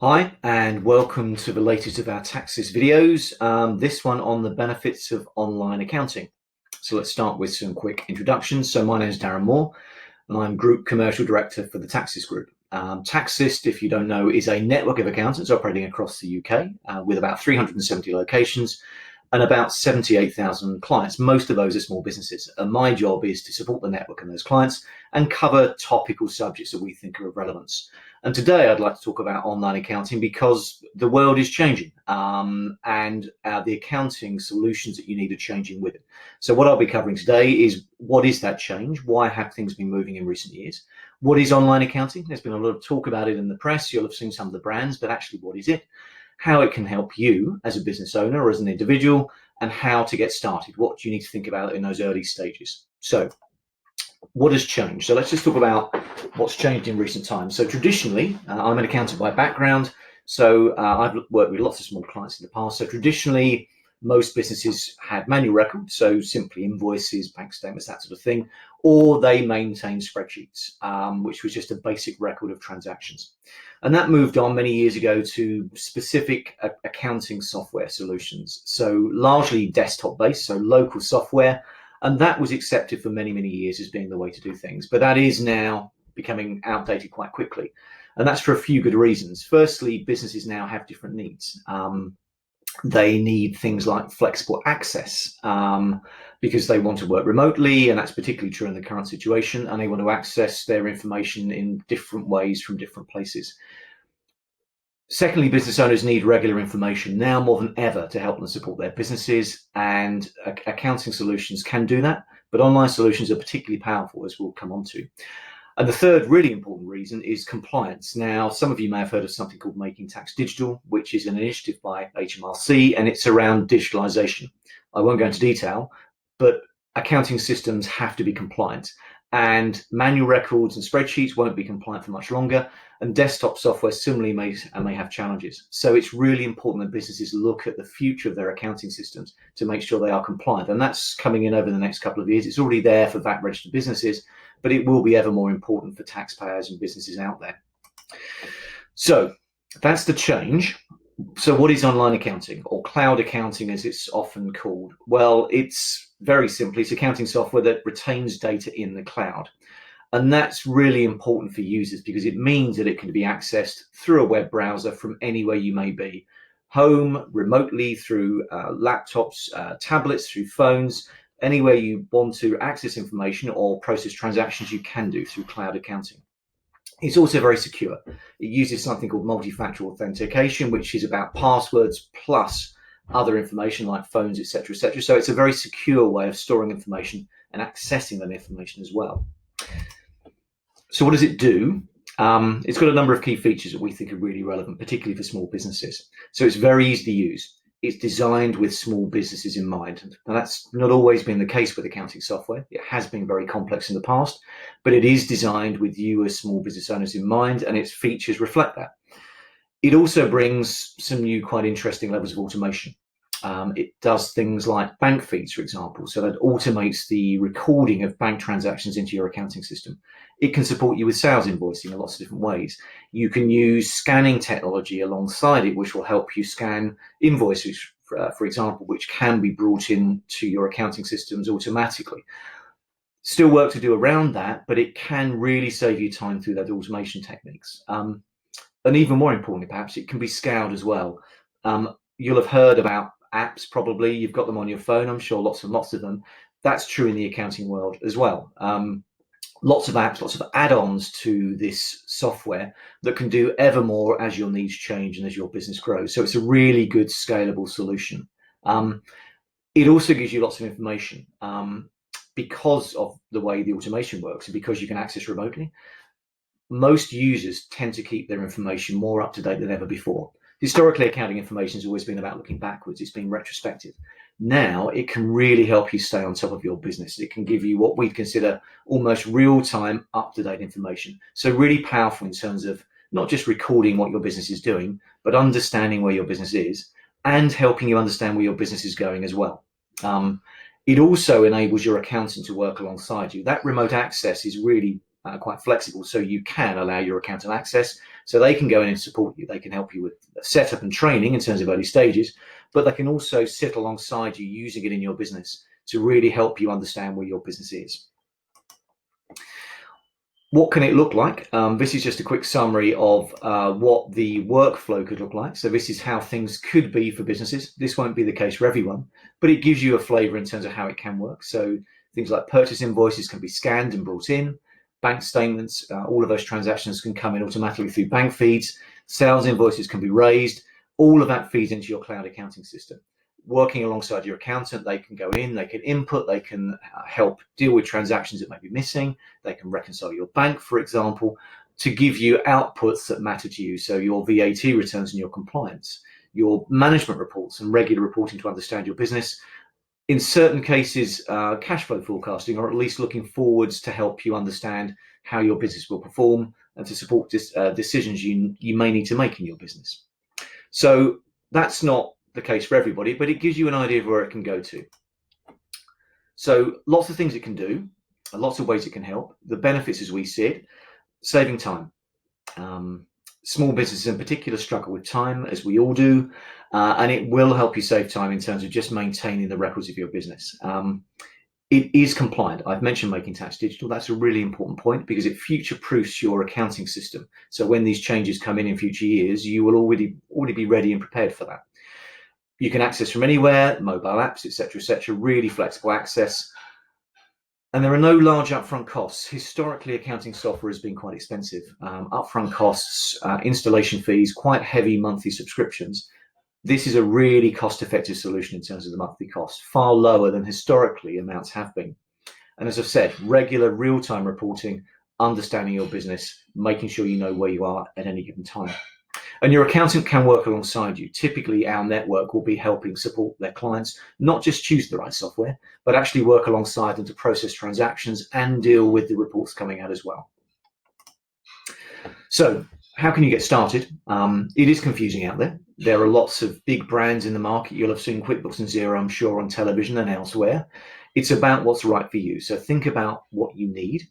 Hi, and welcome to the latest of our TaxAssist videos, this one on the benefits of online accounting. So let's start with some quick introductions. So my name is Darren Moore, and I'm Group Commercial Director for the TaxAssist Group. TaxAssist, if you don't know, is a network of accountants operating across the UK with about 370 locations and about 78,000 clients. Most of those are small businesses. And my job is to support the network and those clients and cover topical subjects that we think are of relevance. And today I'd like to talk about online accounting because the world is changing and the accounting solutions that you need are changing with it. So what I'll be covering today is what is that change? Why have things been moving in recent years? What is online accounting? There's been a lot of talk about it in the press. You'll have seen some of the brands, but actually what is it? How it can help you as a business owner or as an individual, and how to get started. What do you need to think about in those early stages? So what has changed? So let's just talk about what's changed in recent times. So traditionally, I'm an accountant by background, so I've worked with lots of small clients in the past. So traditionally, most businesses had manual records, so simply invoices, bank statements, that sort of thing, or they maintained spreadsheets, which was just a basic record of transactions. And that moved on many years ago to specific accounting software solutions. So largely desktop based, so local software. And that was accepted for many, many years as being the way to do things. But that is now becoming outdated quite quickly. And that's for a few good reasons. Firstly, businesses now have different needs. They need things like flexible access because they want to work remotely, and that's particularly true in the current situation, and they want to access their information in different ways from different places. Secondly, business owners need regular information now more than ever to help them support their businesses, and accounting solutions can do that, but online solutions are particularly powerful, as we'll come on to. And the third really important reason is compliance. Now, some of you may have heard of something called Making Tax Digital, which is an initiative by HMRC, and it's around digitalization. I won't go into detail, but accounting systems have to be compliant, and manual records and spreadsheets won't be compliant for much longer, and desktop software similarly may have challenges. So it's really important that businesses look at the future of their accounting systems to make sure they are compliant, and that's coming in over the next couple of years. It's already there for VAT registered businesses, but it will be ever more important for taxpayers and businesses out there. So that's the change. So what is online accounting, or cloud accounting as it's often called? Well, it's very simply, it's accounting software that retains data in the cloud. And that's really important for users because it means that it can be accessed through a web browser from anywhere you may be, home, remotely, through laptops, tablets, through phones. Anywhere you want to access information or process transactions, you can do through cloud accounting. It's also very secure. It uses something called multi-factor authentication, which is about passwords plus other information like phones, etc., etc. So it's a very secure way of storing information and accessing that information as well. So what does it do? It's got a number of key features that we think are really relevant, particularly for small businesses. So it's very easy to use. It's designed with small businesses in mind. Now, that's not always been the case with accounting software. It has been very complex in the past, but it is designed with you as small business owners in mind, and its features reflect that. It also brings some new, quite interesting levels of automation. It does things like bank feeds, for example, so that automates the recording of bank transactions into your accounting system. It can support you with sales invoicing in lots of different ways. You can use scanning technology alongside it, which will help you scan invoices, for example, which can be brought in to your accounting systems automatically. Still work to do around that, but it can really save you time through those automation techniques. And even more importantly, perhaps, it can be scaled as well. You'll have heard about apps, probably. You've got them on your phone, I'm sure, lots and lots of them. That's true in the accounting world as well. Lots of apps, lots of add-ons to this software that can do ever more as your needs change and as your business grows. So it's a really good scalable solution. It also gives you lots of information because of the way the automation works and because you can access remotely. Most users tend to keep their information more up to date than ever before. Historically, accounting information has always been about looking backwards. It's been retrospective. Now it can really help you stay on top of your business. It can give you what we'd consider almost real-time, up-to-date information. So really powerful in terms of not just recording what your business is doing, but understanding where your business is and helping you understand where your business is going as well. It also enables your accountant to work alongside you. That remote access is really quite flexible, so you can allow your accountant access So they can go in and support you. They can help you with setup and training in terms of early stages, but they can also sit alongside you using it in your business to really help you understand where your business is. What can it look like? This is just a quick summary of what the workflow could look like. So this is how things could be for businesses. This won't be the case for everyone, but it gives you a flavor in terms of how it can work. So things like purchase invoices can be scanned and brought in, bank statements, all of those transactions can come in automatically through bank feeds, sales invoices can be raised, all of that feeds into your cloud accounting system. Working alongside your accountant, they can go in, they can input, they can help deal with transactions that may be missing, they can reconcile your bank, for example, to give you outputs that matter to you. So your VAT returns and your compliance, your management reports and regular reporting to understand your business. In certain cases, cash flow forecasting, or at least looking forwards to help you understand how your business will perform and to support decisions you may need to make in your business. So that's not the case for everybody, but it gives you an idea of where it can go to. So lots of things it can do, lots of ways it can help. The benefits as we see it, saving time. Small businesses in particular struggle with time, as we all do, and it will help you save time in terms of just maintaining the records of your business. It is compliant. I've mentioned making tax digital. That's a really important point because it future-proofs your accounting system. So when these changes come in future years, you will already be ready and prepared for that. You can access from anywhere, mobile apps, etc., really flexible access. And there are no large upfront costs. Historically, accounting software has been quite expensive. Upfront costs, installation fees, quite heavy monthly subscriptions. This is a really cost-effective solution in terms of the monthly cost, far lower than historically amounts have been. And as I've said, regular real-time reporting, understanding your business, making sure you know where you are at any given time. And your accountant can work alongside you. Typically, our network will be helping support their clients, not just choose the right software, but actually work alongside them to process transactions and deal with the reports coming out as well. So how can you get started? It is confusing out there. There are lots of big brands in the market. You'll have seen QuickBooks and Xero, I'm sure, on television and elsewhere. It's about what's right for you. So think about what you need.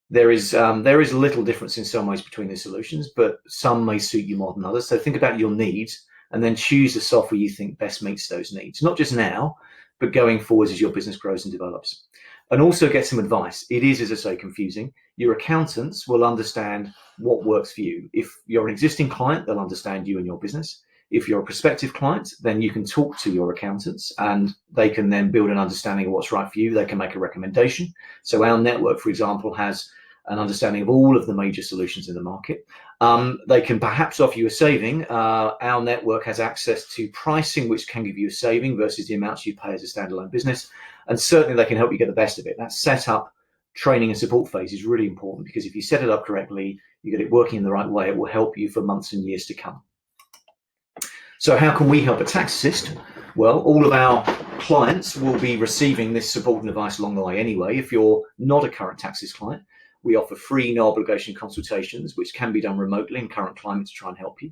There is little difference in some ways between the solutions, but some may suit you more than others. So think about your needs and then choose the software you think best meets those needs, not just now, but going forwards as your business grows and develops. And also get some advice. It is, as I say, confusing. Your accountants will understand what works for you. If you're an existing client, they'll understand you and your business. If you're a prospective client, then you can talk to your accountants and they can then build an understanding of what's right for you. They can make a recommendation. So our network, for example, has an understanding of all of the major solutions in the market. They can perhaps offer you a saving. Our network has access to pricing, which can give you a saving versus the amounts you pay as a standalone business. And certainly they can help you get the best of it. That setup, training and support phase is really important because if you set it up correctly, you get it working in the right way, it will help you for months and years to come. So how can we help at TaxAssist? Well, all of our clients will be receiving this support and advice along the way anyway. If you're not a current TaxAssist client, we offer free, no obligation consultations, which can be done remotely in current climate to try and help you.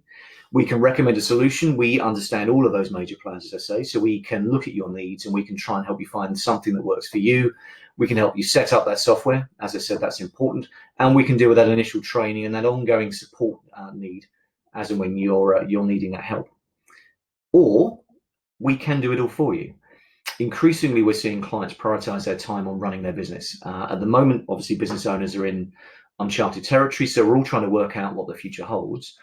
We can recommend a solution. We understand all of those major players, as I say, so we can look at your needs and we can try and help you find something that works for you. We can help you set up that software. As I said, that's important. And we can deal with that initial training and that ongoing support need as and when you're needing that help. Or we can do it all for you. Increasingly, we're seeing clients prioritize their time on running their business. At the moment, obviously, business owners are in uncharted territory, so we're all trying to work out what the future holds.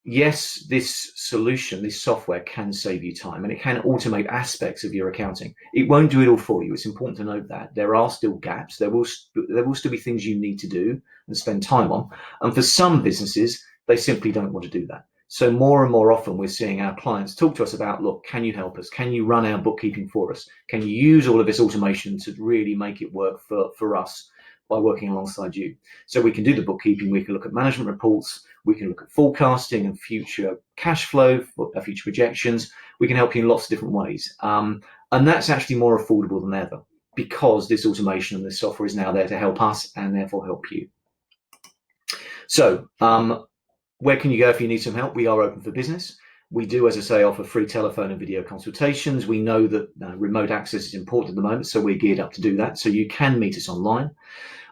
Yes, this solution, this software can save you time and it can automate aspects of your accounting. It won't do it all for you. It's important to note that. There are still gaps. There will still be things you need to do and spend time on. And for some businesses, they simply don't want to do that. So more and more often we're seeing our clients talk to us about, look, can you help us? Can you run our bookkeeping for us? Can you use all of this automation to really make it work for us by working alongside you? So we can do the bookkeeping, we can look at management reports, we can look at forecasting and future cash flow, future projections. We can help you in lots of different ways. And that's actually more affordable than ever because this automation and this software is now there to help us and therefore help you. So, where can you go if you need some help? We are open for business. We do, as I say, offer free telephone and video consultations. We know that remote access is important at the moment, so we're geared up to do that. So you can meet us online.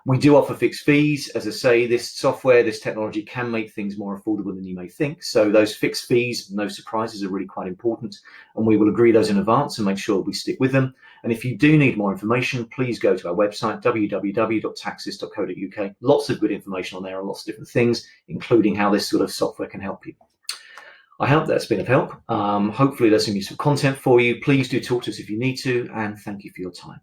We do offer fixed fees. As I say, this software, this technology can make things more affordable than you may think. So those fixed fees, no surprises, are really quite important. And we will agree those in advance and make sure we stick with them. And if you do need more information, please go to our website, www.taxassist.co.uk. Lots of good information on there on lots of different things, including how this sort of software can help you. I hope that's been of help. Hopefully there's some useful content for you. Please do talk to us if you need to, and thank you for your time.